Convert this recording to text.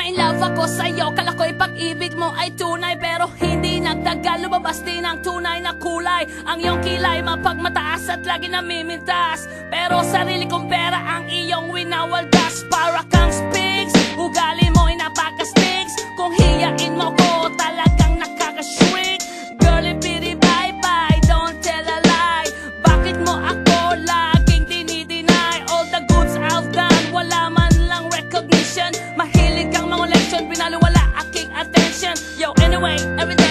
in love ako sa'yo. Kala ko'y pag-ibig mo ay tunay, pero hindi nagtagal, lumabas din ang tunay na kulay. Ang iyong kilay mapagmataas at lagi namimintas, pero sarili kong pera ang iyong winawaldas. Para kang spigs, ugali mo'y napaka-stigs. Kung hiyain mo ko, talagang nakaka-shrink. Girlie, bitty, bye-bye, don't tell a lie. Bakit mo ako laging dinideny? All the goods I've done, wala man lang recognition. Mahilig kang mga leksyon, pinalo wala aking attention. Yo, anyway, everything